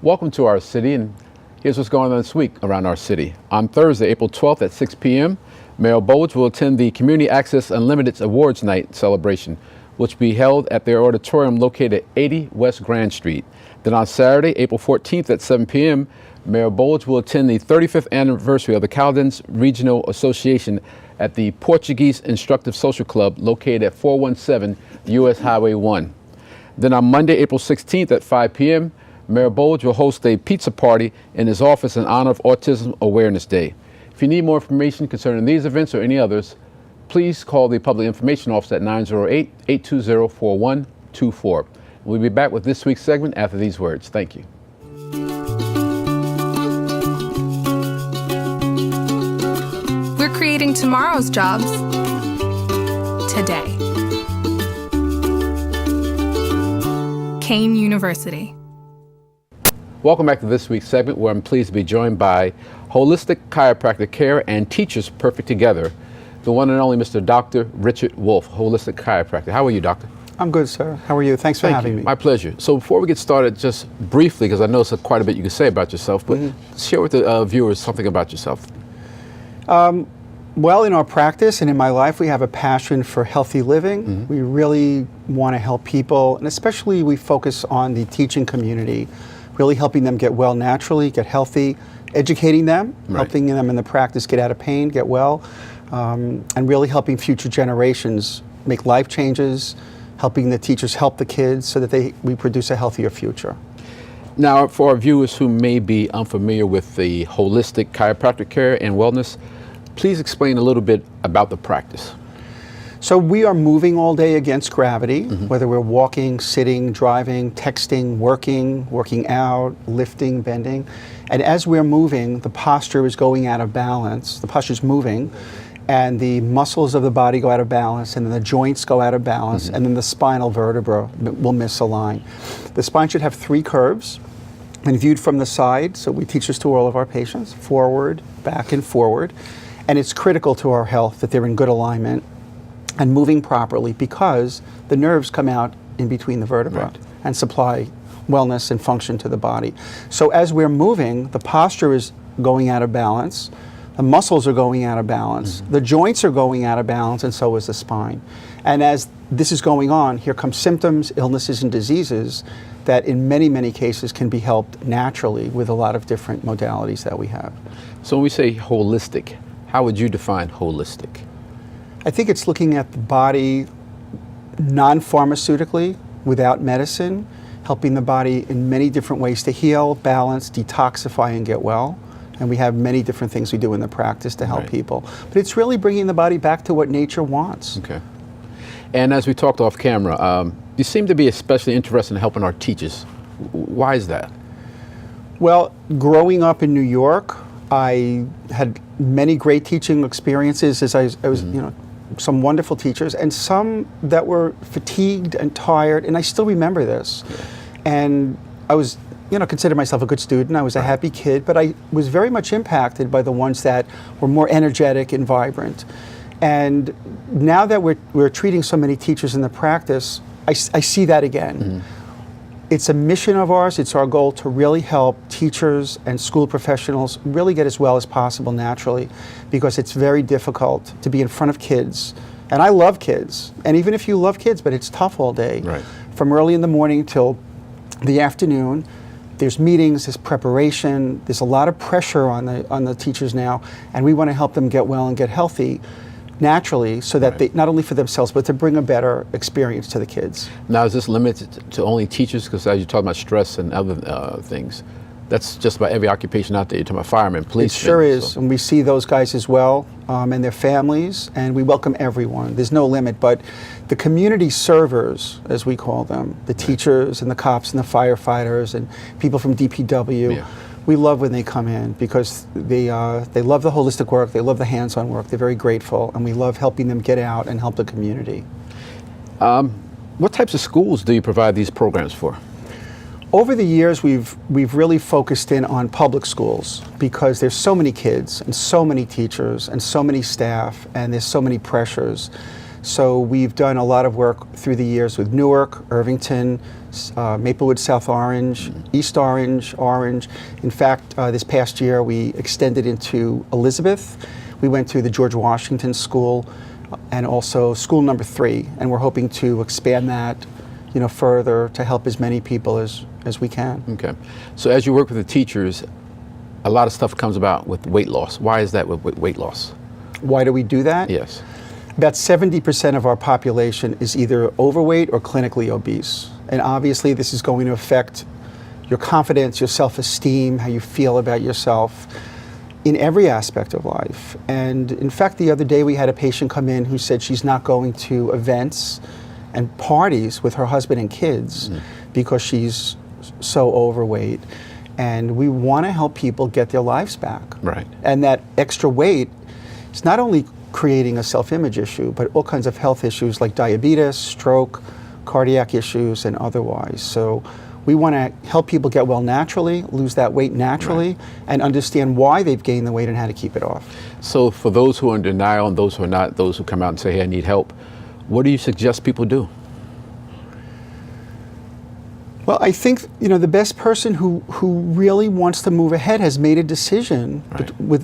Welcome to our city, and here's what's going on this week around our city. On Thursday, April 12th at 6 p.m., Mayor Bowles will attend the Community Access Unlimited Awards Night celebration, which will be held at their auditorium located at 80 West Grand Street. Then on Saturday, April 14th at 7 p.m., Mayor Bowles will attend the 35th anniversary of the Cowden's Regional Association at the Portuguese Instructive Social Club located at 417 U.S. Highway 1. Then on Monday, April 16th at 5 p.m., Mayor Bowles will host a pizza party in his office in honor of Autism Awareness Day. If you need more information concerning these events or any others, please call the Public Information Office at 908-820-4124. We'll be back with this week's segment after these words. Thank you. We're creating tomorrow's jobs today. Kane University. Welcome back to this week's segment, where I'm pleased to be joined by holistic chiropractic care and teachers perfect together, the one and only Mr. Dr. Richard Wolf, holistic chiropractor. How are you, doctor? I'm good, sir. How are you? Thanks for having me. My pleasure. So before we get started, just briefly, because I know it's quite a bit you can say about yourself, but share with the viewers something about yourself. Well, in our practice and in my life, we have a passion for healthy living. We really want to help people, and especially we focus on the teaching community, really helping them get well naturally, get healthy, educating them, helping them in the practice get out of pain, get well, and really helping future generations make life changes, helping the teachers help the kids so that we produce a healthier future. Now, for our viewers who may be unfamiliar with the holistic chiropractic care and wellness, please explain a little bit about the practice. So we are moving all day against gravity, whether we're walking, sitting, driving, texting, working out, lifting, bending. And as we're moving, the posture is going out of balance. The posture's moving, and the muscles of the body go out of balance, and then the joints go out of balance, and then the spinal vertebra will misalign. The spine should have 3 curves, and viewed from the side, so we teach this to all of our patients, forward, back, and forward. And it's critical to our health that they're in good alignment and moving properly, because the nerves come out in between the vertebrae and supply wellness and function to the body. So as we're moving, the posture is going out of balance, the muscles are going out of balance, the joints are going out of balance, and so is the spine. And as this is going on, here come symptoms, illnesses, and diseases that in many, many cases can be helped naturally with a lot of different modalities that we have. So when we say holistic, how would you define holistic? I think it's looking at the body non-pharmaceutically, without medicine, helping the body in many different ways to heal, balance, detoxify, and get well. And we have many different things we do in the practice to help people. But it's really bringing the body back to what nature wants. Okay. And as we talked off camera, you seem to be especially interested in helping our teachers. Why is that? Well, growing up in New York, I had many great teaching experiences as I was, some wonderful teachers, and some that were fatigued and tired, and I still remember this. And I was, considered myself a good student. I was a happy kid, but I was very much impacted by the ones that were more energetic and vibrant. And now that we're treating so many teachers in the practice, I see that again. It's a mission of ours, it's our goal to really help teachers and school professionals really get as well as possible naturally, because it's very difficult to be in front of kids. And I love kids, and even if you love kids, but it's tough all day. From early in the morning till the afternoon, there's meetings, there's preparation, there's a lot of pressure on the teachers now, and we want to help them get well and get healthy naturally, so that they, not only for themselves, but to bring a better experience to the kids. Now, is this limited to only teachers? Because as you talk about stress and other things, that's just about every occupation out there. You're talking about firemen, police. It sure is, and we see those guys as well, and their families, and we welcome everyone. There's no limit, but the community servers, as we call them, the teachers and the cops and the firefighters and people from DPW, we love when they come in, because they love the holistic work, they love the hands-on work, they're very grateful, and we love helping them get out and help the community. What types of schools do you provide these programs for? Over the years, we've really focused in on public schools, because there's so many kids and so many teachers and so many staff, and there's so many pressures So we've done a lot of work through the years with Newark, Irvington, Maplewood, South Orange, East Orange, Orange. In fact, this past year we extended into Elizabeth. We went to the George Washington School and also school number 3, and we're hoping to expand that, further to help as many people as we can. Okay. So as you work with the teachers, a lot of stuff comes about with weight loss. Why is that with weight loss? Why do we do that? Yes. About 70% of our population is either overweight or clinically obese. And obviously this is going to affect your confidence, your self-esteem, how you feel about yourself in every aspect of life. And in fact, the other day we had a patient come in who said she's not going to events and parties with her husband and kids because she's so overweight. And we want to help people get their lives back. Right. And that extra weight is not only creating a self-image issue, but all kinds of health issues like diabetes, stroke, cardiac issues, and otherwise. So we want to help people get well naturally, lose that weight naturally, and understand why they've gained the weight and how to keep it off. So for those who are in denial and those who are not, those who come out and say, hey, I need help, what do you suggest people do? Well, I think the best person who really wants to move ahead has made a decision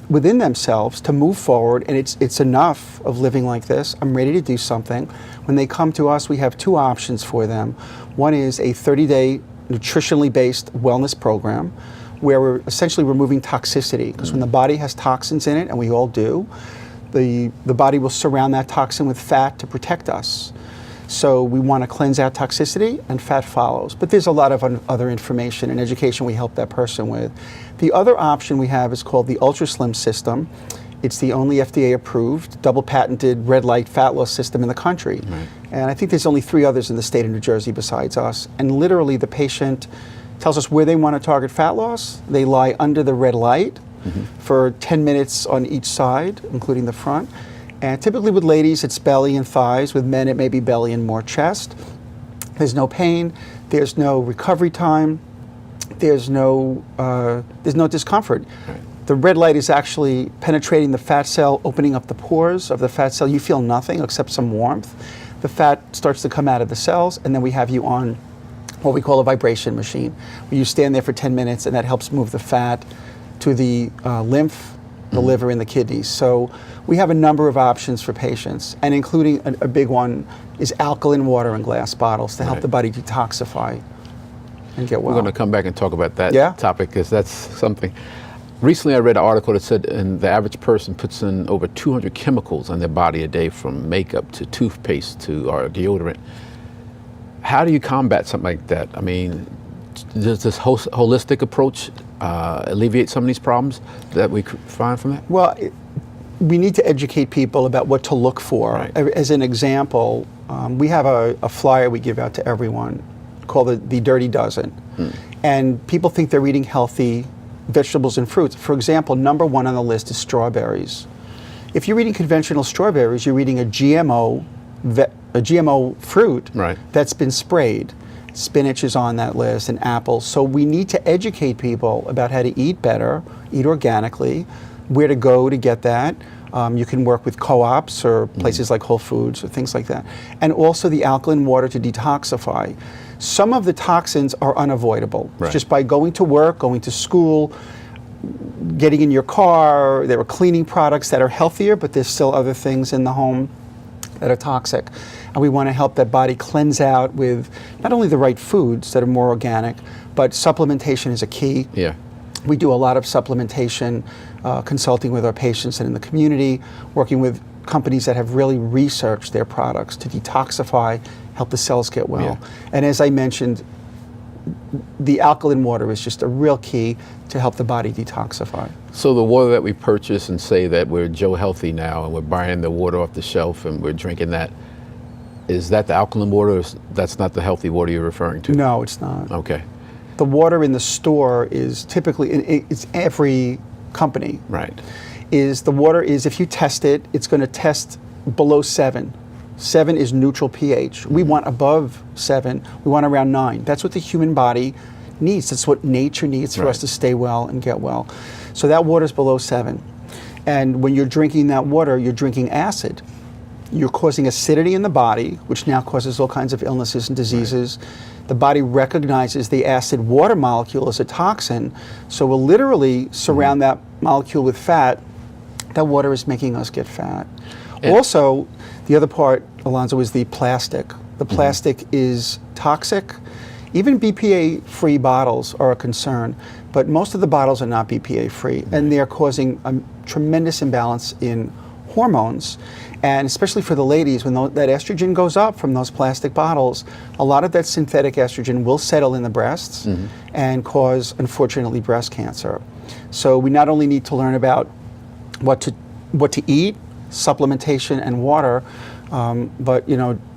within themselves to move forward, and it's enough of living like this. I'm ready to do something. When they come to us, we have 2 options for them. One is a 30-day nutritionally based wellness program where we're essentially removing toxicity, because when the body has toxins in it, and we all do, the body will surround that toxin with fat to protect us. So we want to cleanse out toxicity, and fat follows. But there's a lot of other information and education we help that person with. The other option we have is called the Ultra Slim system. It's the only FDA approved, double patented red light fat loss system in the country. And I think there's only 3 others in the state of New Jersey besides us. And literally the patient tells us where they want to target fat loss. They lie under the red light for 10 minutes on each side, including the front. And typically with ladies, it's belly and thighs. With men, it may be belly and more chest. There's no pain. There's no recovery time. There's no discomfort. The red light is actually penetrating the fat cell, opening up the pores of the fat cell. You feel nothing except some warmth. The fat starts to come out of the cells, and then we have you on what we call a vibration machine, where you stand there for 10 minutes, and that helps move the fat to the lymph, the liver, and the kidneys. So we have a number of options for patients, and including a big one is alkaline water in glass bottles to help the body detoxify and get well. We're going to come back and talk about that topic, because that's something. Recently I read an article that said the average person puts in over 200 chemicals on their body a day, from makeup to toothpaste to deodorant. How do you combat something like that? I mean, does this holistic approach alleviate some of these problems that we find from that? Well, we need to educate people about what to look for. As an example, we have a flyer we give out to everyone called the Dirty Dozen. And people think they're eating healthy vegetables and fruits. For example, number 1 on the list is strawberries. If you're eating conventional strawberries, you're eating a GMO fruit that's been sprayed. Spinach is on that list, and apples. So we need to educate people about how to eat better, eat organically, where to go to get that. You can work with co-ops or places like Whole Foods or things like that. And also the alkaline water to detoxify. Some of the toxins are unavoidable. Just by going to work, going to school, getting in your car, there are cleaning products that are healthier, but there's still other things in the home that are toxic. And we want to help that body cleanse out with not only the right foods that are more organic, but supplementation is a key. We do a lot of supplementation, consulting with our patients and in the community, working with companies that have really researched their products to detoxify, help the cells get well. And as I mentioned, the alkaline water is just a real key to help the body detoxify. So the water that we purchase and say that we're Joe Healthy now and we're buying the water off the shelf and we're drinking that, is that the alkaline water, or that's not the healthy water you're referring to? No, it's not. Okay. The water in the store is typically, it's every company. The water is, if you test it, it's going to test below 7. 7 is neutral pH. We want above 7. We want around 9. That's what the human body needs. That's what nature needs for us to stay well and get well. So that water is below 7. And when you're drinking that water, you're drinking acid. you're causing acidity in the body, which now causes all kinds of illnesses and diseases. The body recognizes the acid water molecule as a toxin, so we'll literally surround that molecule with fat. That water is making us get fat. Also, the other part, Alonzo, is the plastic. The plastic is toxic. Even BPA-free bottles are a concern, but most of the bottles are not BPA-free, and they're causing a tremendous imbalance in hormones. And especially for the ladies, when that estrogen goes up from those plastic bottles, a lot of that synthetic estrogen will settle in the breasts and cause, unfortunately, breast cancer. So we not only need to learn about what to eat, supplementation, and water, but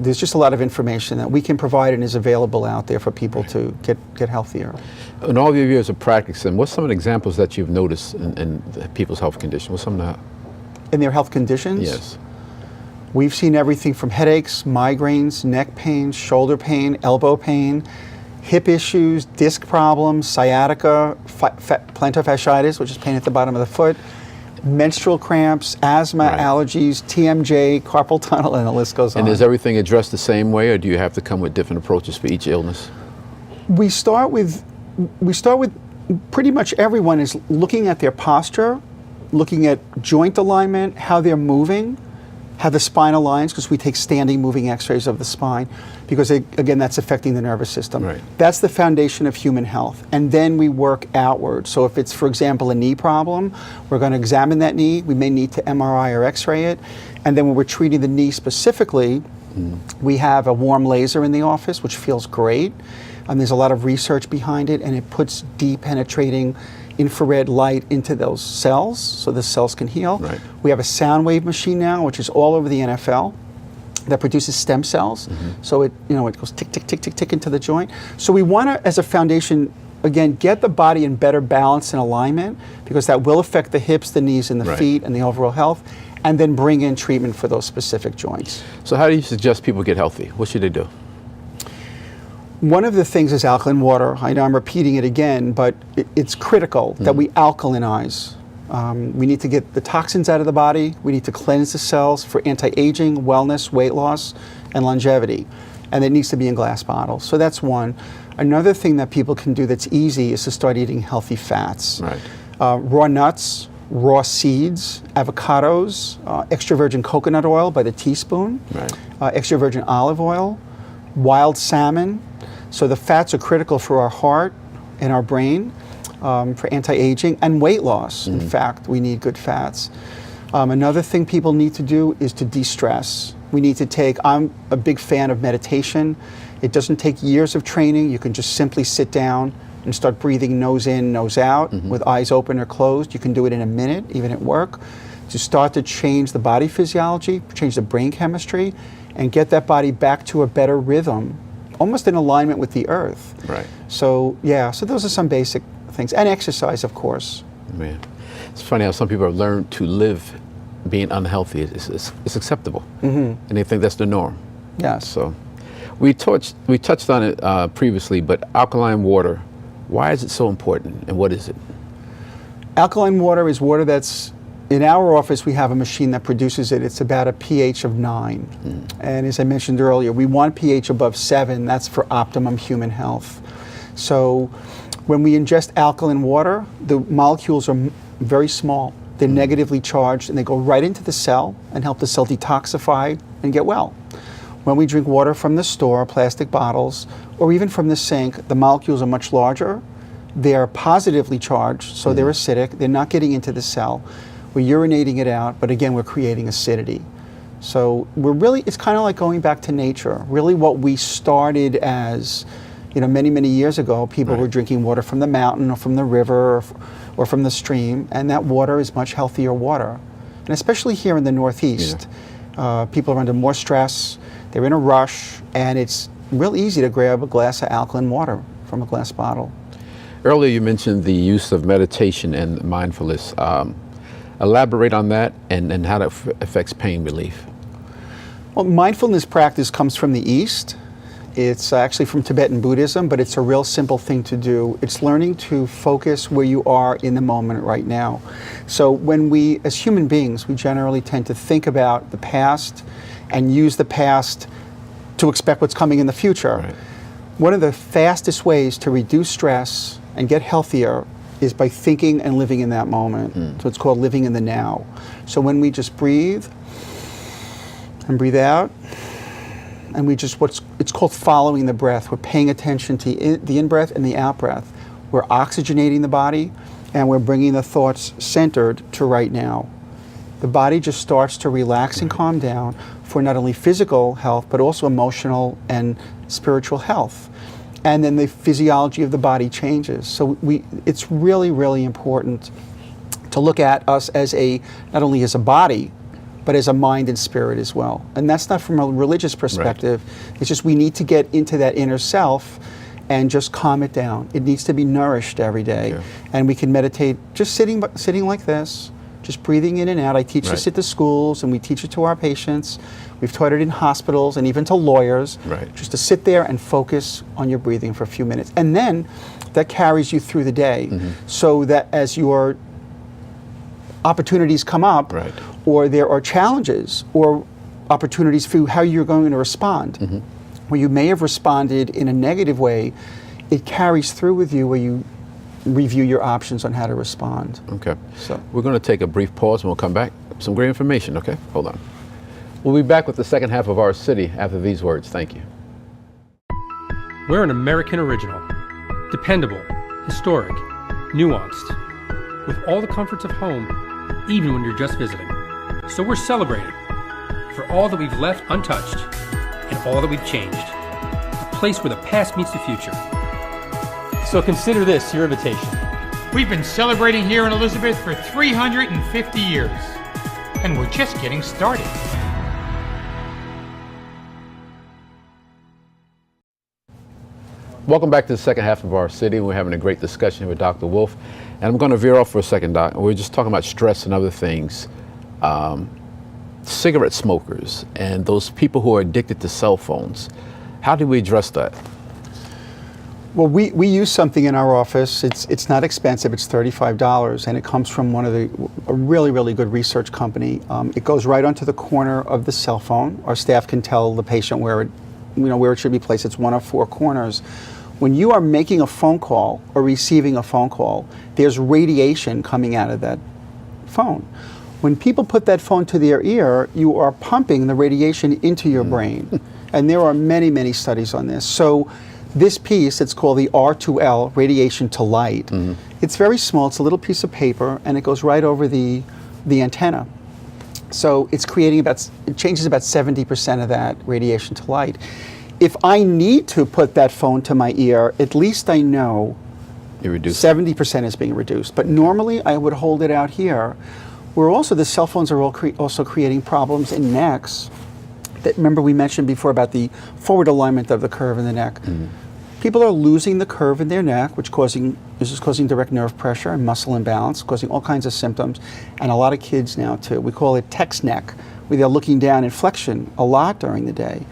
there's just a lot of information that we can provide and is available out there for people to get healthier. In all your years of practicing, what's some of the examples that you've noticed in people's health conditions? What's some of In their health conditions? Yes. We've seen everything from headaches, migraines, neck pain, shoulder pain, elbow pain, hip issues, disc problems, sciatica, plantar fasciitis, which is pain at the bottom of the foot, menstrual cramps, asthma, allergies, TMJ, carpal tunnel, and the list goes on. And is everything addressed the same way, or do you have to come with different approaches for each illness? We start with pretty much everyone is looking at their posture, looking at joint alignment, how they're moving, how the spine aligns, because we take standing moving x-rays of the spine, because again, that's affecting the nervous system. Right. That's the foundation of human health. And then we work outward. So if it's, for example, a knee problem, we're going to examine that knee. We may need to MRI or x-ray it. And then when we're treating the knee specifically, we have a warm laser in the office, which feels great. And there's a lot of research behind it, and it puts deep penetrating infrared light into those cells so the cells can heal. Right. We have a sound wave machine now, which is all over the NFL, that produces stem cells. So it goes tick, tick, tick, tick, tick into the joint. So we want to, as a foundation, again, get the body in better balance and alignment, because that will affect the hips, the knees, and the feet, and the overall health, and then bring in treatment for those specific joints. So how do you suggest people get healthy? What should they do? One of the things is alkaline water. I know I'm repeating it again, but it's critical that we alkalinize. We need to get the toxins out of the body. We need to cleanse the cells for anti-aging, wellness, weight loss, and longevity. And it needs to be in glass bottles. So that's one. Another thing that people can do that's easy is to start eating healthy fats. Right. Raw nuts, raw seeds, avocados, extra virgin coconut oil by the teaspoon, extra virgin olive oil, wild salmon. So the fats are critical for our heart and our brain, for anti-aging and weight loss. In fact, we need good fats. Another thing people need to do is to de-stress. We need to I'm a big fan of meditation. It doesn't take years of training. You can just simply sit down and start breathing nose in, nose out, with eyes open or closed. You can do it in a minute, even at work, to start to change the body physiology, change the brain chemistry, and get that body back to a better rhythm, almost in alignment with the earth. Right. So so those are some basic things. And exercise, of course. Man, it's funny how some people have learned to live being unhealthy. It's acceptable, and they think that's the norm. Yes. So we touched on it previously, but alkaline water, why is it so important, and what is it? Alkaline water is water that's, in our office we have a machine that produces it. It's about a pH of 9. And as I mentioned earlier, we want pH above 7. That's for optimum human health. So when we ingest alkaline water, the molecules are very small. They're negatively charged, and they go right into the cell and help the cell detoxify and get well. When we drink water from the store, plastic bottles, or even from the sink, the molecules are much larger. They're positively charged, so they're acidic. They're not getting into the cell. We're urinating it out, but again, we're creating acidity. So it's kind of like going back to nature. Really what we started as, many, many years ago, people were drinking water from the mountain or from the river or from the stream, and that water is much healthier water. And especially here in the Northeast, people are under more stress, they're in a rush, and it's real easy to grab a glass of alkaline water from a glass bottle. Earlier you mentioned the use of meditation and mindfulness. Elaborate on that and how that affects pain relief. Well, mindfulness practice comes from the East. It's actually from Tibetan Buddhism, but it's a real simple thing to do. It's learning to focus where you are in the moment right now. So when we, as human beings, we generally tend to think about the past and use the past to expect what's coming in the future. Right. One of the fastest ways to reduce stress and get healthier is by thinking and living in that moment. So it's called living in the now. So when we just breathe and breathe out, and it's called following the breath. We're paying attention to the in-breath and the out-breath. We're oxygenating the body, and we're bringing the thoughts centered to right now. The body just starts to relax and calm down for not only physical health, but also emotional and spiritual health. And then the physiology of the body changes. So it's really, really important to look at us as not only as a body, but as a mind and spirit as well. And that's not from a religious perspective. Right. It's just we need to get into that inner self and just calm it down. It needs to be nourished every day. Yeah. And we can meditate just sitting like this, just breathing in and out. I teach this at the schools, and we teach it to our patients. We've taught it in hospitals and even to lawyers, just to sit there and focus on your breathing for a few minutes. And then that carries you through the day, so that as your opportunities come up, or there are challenges or opportunities for how you're going to respond, where you may have responded in a negative way, it carries through with you where you review your options on how to respond. Okay. So we're going to take a brief pause and we'll come back. Some great information, okay? Hold on. We'll be back with the second half of Our City after these words. Thank you. We're an American original. Dependable, historic, nuanced, with all the comforts of home, even when you're just visiting. So we're celebrating for all that we've left untouched and all that we've changed. A place where the past meets the future. So consider this your invitation. We've been celebrating here in Elizabeth for 350 years, and we're just getting started. Welcome back to the second half of Our City. We're having a great discussion with Dr. Wolf. And I'm going to veer off for a second, Doc. We're just talking about stress and other things. Cigarette smokers and those people who are addicted to cell phones. How do we address that? Well, we use something in our office. It's not expensive. It's $35, and it comes from a really, really good research company. It goes right onto the corner of the cell phone. Our staff can tell the patient where it should be placed. It's one of 4 corners. When you are making a phone call or receiving a phone call, there's radiation coming out of that phone. When people put that phone to their ear, you are pumping the radiation into your brain. And there are many, many studies on this. So this piece, it's called the R2L, radiation to light. It's very small. It's a little piece of paper, and it goes right over the antenna. So it's it changes about 70% of that radiation to light. If I need to put that phone to my ear, at least I know 70% is being reduced. But normally I would hold it out here, where also the cell phones are also creating problems in necks. That, remember we mentioned before about the forward alignment of the curve in the neck. People are losing the curve in their neck, which is causing direct nerve pressure and muscle imbalance, causing all kinds of symptoms, and a lot of kids now too. We call it text neck, where they're looking down in flexion a lot during the day.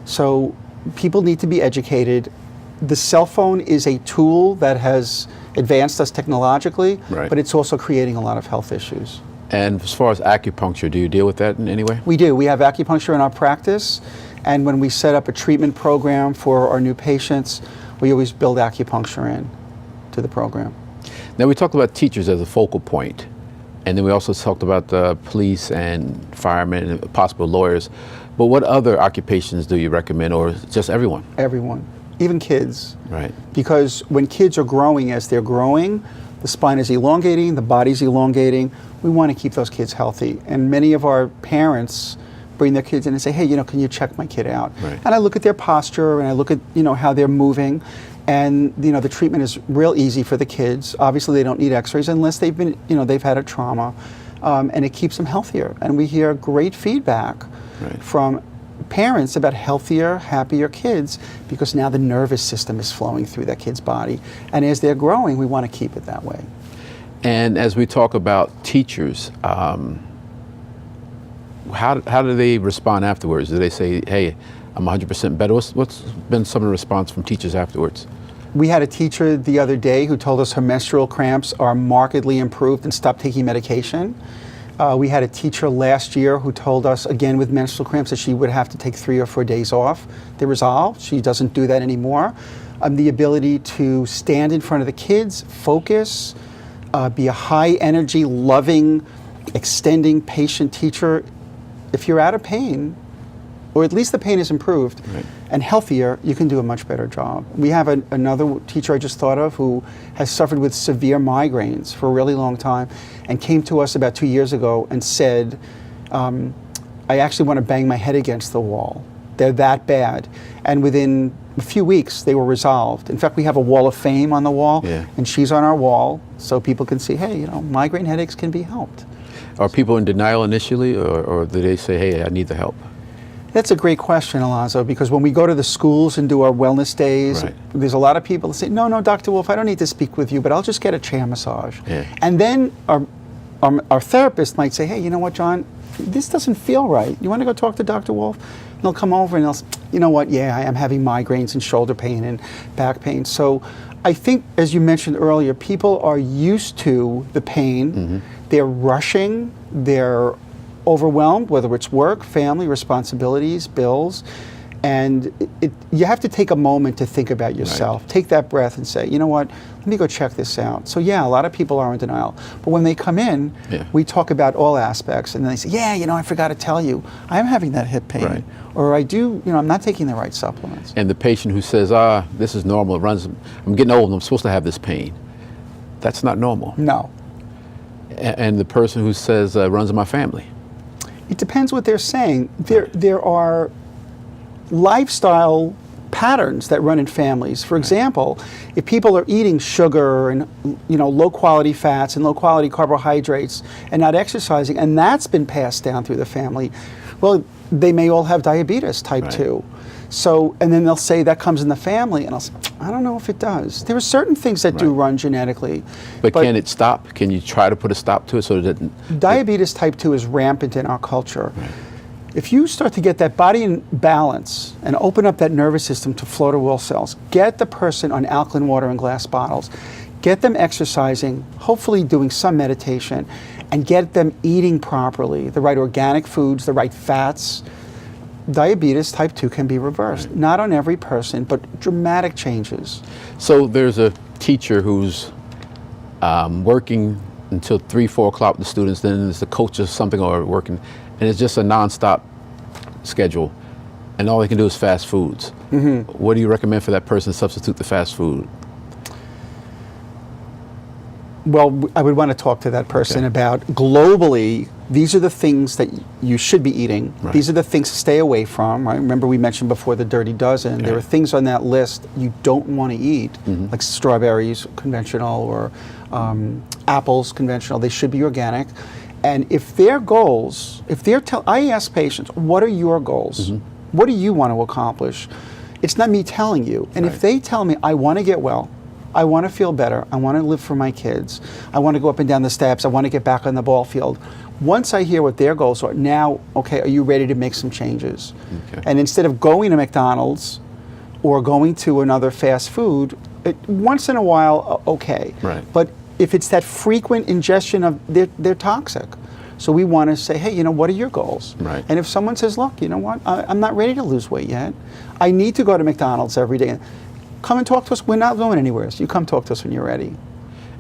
So people need to be educated. The cell phone is a tool that has advanced us technologically, but it's also creating a lot of health issues. And as far as acupuncture, do you deal with that in any way? We do. We have acupuncture in our practice, and when we set up a treatment program for our new patients, we always build acupuncture in to the program. Now, we talked about teachers as a focal point, and then we also talked about police and firemen and possible lawyers. But what other occupations do you recommend, or just everyone? Everyone, even kids. Right. Because when kids are growing, as they're growing, the spine is elongating, the body's elongating. We want to keep those kids healthy. And many of our parents bring their kids in and say, hey, can you check my kid out? Right. And I look at their posture, and I look at, how they're moving. And, the treatment is real easy for the kids. Obviously, they don't need x-rays unless they've been, they've had a trauma. And it keeps them healthier. And we hear great feedback from parents about healthier, happier kids, because now the nervous system is flowing through that kid's body. And as they're growing, we want to keep it that way. And as we talk about teachers, how do they respond afterwards? Do they say, hey, I'm 100% better? What's been some of the response from teachers afterwards? We had a teacher the other day who told us her menstrual cramps are markedly improved and stopped taking medication. We had a teacher last year who told us, again with menstrual cramps, that she would have to take 3 or 4 days off. They resolved. She doesn't do that anymore. The ability to stand in front of the kids, focus, be a high energy, loving, extending patient teacher. If you're out of pain, or at least the pain is improved and healthier, you can do a much better job. We have another teacher I just thought of who has suffered with severe migraines for a really long time and came to us about 2 years ago and said, I actually want to bang my head against the wall. They're that bad. And within a few weeks, they were resolved. In fact, we have a wall of fame on the wall, and she's on our wall so people can see, hey, migraine headaches can be helped. Are people in denial initially, or do they say, hey, I need the help? That's a great question, Alonzo, because when we go to the schools and do our wellness days, there's a lot of people that say, no, Dr. Wolf, I don't need to speak with you, but I'll just get a chair massage. And then our therapist might say, hey, you know what, John, this doesn't feel right. You want to go talk to Dr. Wolf? And they'll come over and they'll say, you know what, I am having migraines and shoulder pain and back pain. So I think, as you mentioned earlier, people are used to the pain. They're rushing, they're overwhelmed, whether it's work, family, responsibilities, bills, and you have to take a moment to think about yourself. Take that breath and say, you know what, let me go check this out. So a lot of people are in denial. But when they come in, we talk about all aspects, and then they say, I forgot to tell you, I'm having that hip pain. Or I'm not taking the right supplements. And the patient who says, this is normal, I'm getting old and I'm supposed to have this pain. That's not normal. No. And the person who says, runs in my family. It depends what they're saying. There are lifestyle patterns that run in families. For example, if people are eating sugar and low quality fats and low quality carbohydrates and not exercising, and that's been passed down through the family, well, they may all have diabetes type 2. So, and then they'll say that comes in the family, and I'll say, I don't know if it does. There are certain things that do run genetically. But can it stop? Can you try to put a stop to it so that diabetes type 2 is rampant in our culture. If you start to get that body in balance and open up that nervous system to flow to will cells, get the person on alkaline water in glass bottles, get them exercising, hopefully doing some meditation, and get them eating properly, the right organic foods, the right fats, diabetes type 2 can be reversed. Not on every person, but dramatic changes. So there's a teacher who's working until 3, 4 o'clock with the students, then there's the coach or something or working, and it's just a nonstop schedule, and all they can do is fast foods. What do you recommend for that person to substitute the fast food? Well, I would want to talk to that person about globally, these are the things that you should be eating. These are the things to stay away from. Remember we mentioned before the dirty dozen. There are things on that list you don't want to eat, like strawberries, conventional, or apples, conventional. They should be organic. And if their goals, I ask patients, what are your goals? What do you want to accomplish? It's not me telling you. And if they tell me, I want to get well, I want to feel better, I want to live for my kids, I want to go up and down the steps, I want to get back on the ball field. Once I hear what their goals are, now, okay, are you ready to make some changes? And instead of going to McDonald's or going to another fast food, once in a while, okay. But if it's that frequent ingestion of, they're toxic. So we want to say, hey, what are your goals? And if someone says, look, you know what, I'm not ready to lose weight yet. I need to go to McDonald's every day. Come and talk to us. We're not going anywhere. So you come talk to us when you're ready.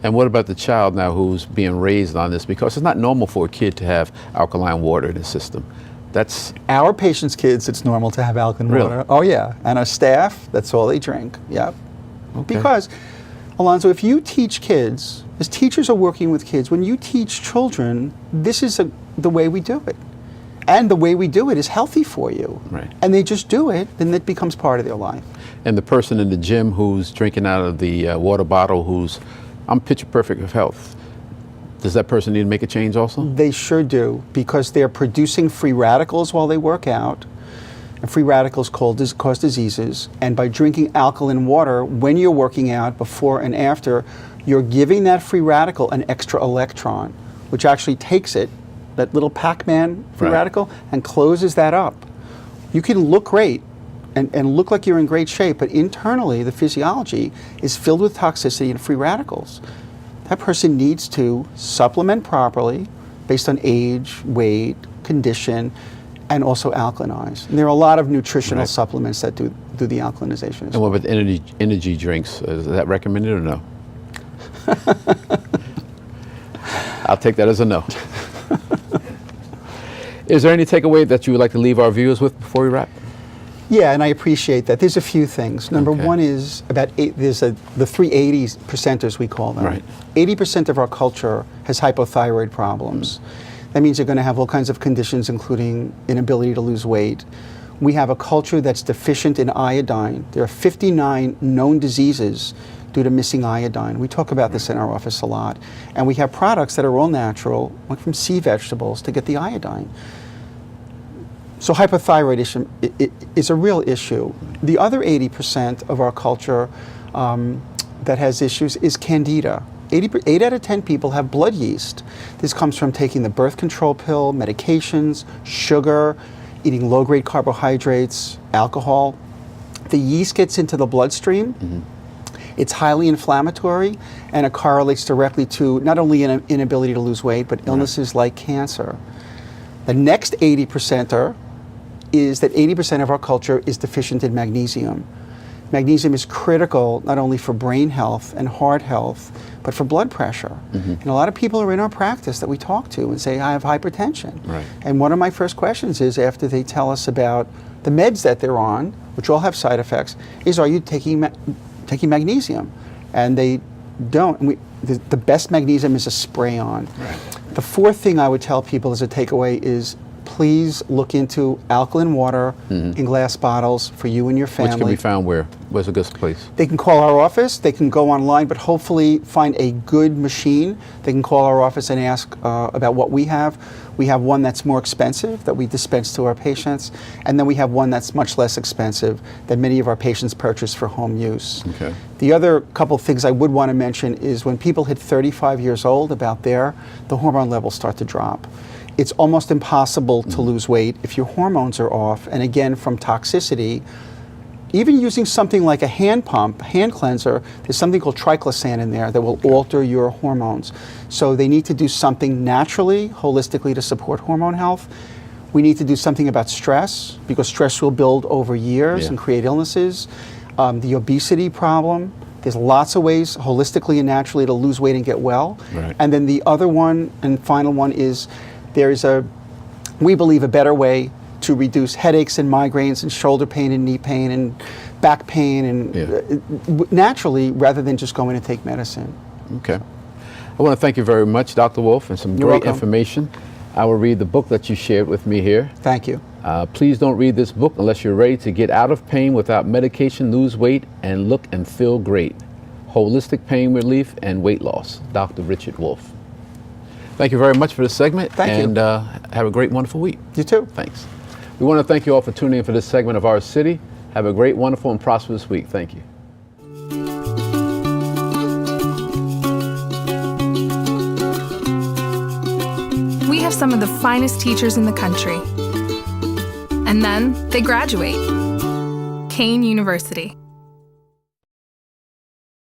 And what about the child now who's being raised on this? Because it's not normal for a kid to have alkaline water in his system. That's our patients' kids, it's normal to have alkaline water. Oh yeah. And our staff, that's all they drink. Yep. Because, Alonzo, if you teach kids, as teachers are working with kids, when you teach children, this is the way we do it. And the way we do it is healthy for you. And they just do it, then it becomes part of their life. And the person in the gym who's drinking out of the water bottle, I'm picture perfect of health, does that person need to make a change also? They sure do, because they're producing free radicals while they work out. And free radicals cause diseases. And by drinking alkaline water when you're working out, before and after, you're giving that free radical an extra electron, which actually takes it, that little Pac-Man free radical, and closes that up. You can look great and look like you're in great shape, but internally the physiology is filled with toxicity and free radicals. That person needs to supplement properly, based on age, weight, condition, and also alkalinize. And there are a lot of nutritional Right. supplements that do the alkalinization as And well. what about energy drinks? Is that recommended or no? I'll take that as a no. Is there any takeaway that you would like to leave our viewers with before we wrap? Yeah, and I appreciate that. There's a few things. Number Okay. one is the 380 percenters, we call them. Right. 80% of our culture has hypothyroid problems. That means you're going to have all kinds of conditions, including inability to lose weight. We have a culture that's deficient in iodine. There are 59 known diseases due to missing iodine. We talk about this in our office a lot. And we have products that are all natural, like from sea vegetables, to get the iodine. So hypothyroidism is a real issue. The other 80% of our culture that has issues is candida. 8 out of 10 people have blood yeast. This comes from taking the birth control pill, medications, sugar, eating low-grade carbohydrates, alcohol. The yeast gets into the bloodstream. It's highly inflammatory, and it correlates directly to not only an inability to lose weight, but illnesses like cancer. The next 80%er is that 80% of our culture is deficient in magnesium. Magnesium is critical not only for brain health and heart health, but for blood pressure. And a lot of people are in our practice that we talk to and say, I have hypertension. Right. And one of my first questions is, after they tell us about the meds that they're on, which all have side effects, is, are you taking magnesium? And they don't. And the best magnesium is a spray-on. Right. The fourth thing I would tell people as a takeaway is, please look into alkaline water in glass bottles for you and your family. Which can be found where? Where's a good place? They can call our office, they can go online, but hopefully find a good machine. They can call our office and ask about what we have. We have one that's more expensive that we dispense to our patients, and then we have one that's much less expensive that many of our patients purchase for home use. Okay. The other couple things I would want to mention is when people hit 35 years old, about there, the hormone levels start to drop. It's almost impossible to lose weight if your hormones are off. And again, from toxicity, even using something like a hand pump, hand cleanser, there's something called triclosan in there that will alter your hormones. So they need to do something naturally, holistically, to support hormone health. We need to do something about stress, because stress will build over years and create illnesses. The obesity problem. There's lots of ways, holistically and naturally, to lose weight and get well. Right. And then the other one and final one is, there is we believe, a better way to reduce headaches and migraines and shoulder pain and knee pain and back pain and naturally, rather than just going to take medicine. Okay. I want to thank you very much, Dr. Wolf, and some You're great welcome. information. I will read the book that you shared with me here. Thank you. Please don't read this book unless you're ready to get out of pain without medication, lose weight, and look and feel great. Holistic Pain Relief and Weight Loss, Dr. Richard Wolf. Thank you very much for this segment. Thank you. And have a great, wonderful week. You too. Thanks. We want to thank you all for tuning in for this segment of Our City. Have a great, wonderful, and prosperous week. Thank you. We have some of the finest teachers in the country. And then they graduate. Kane University.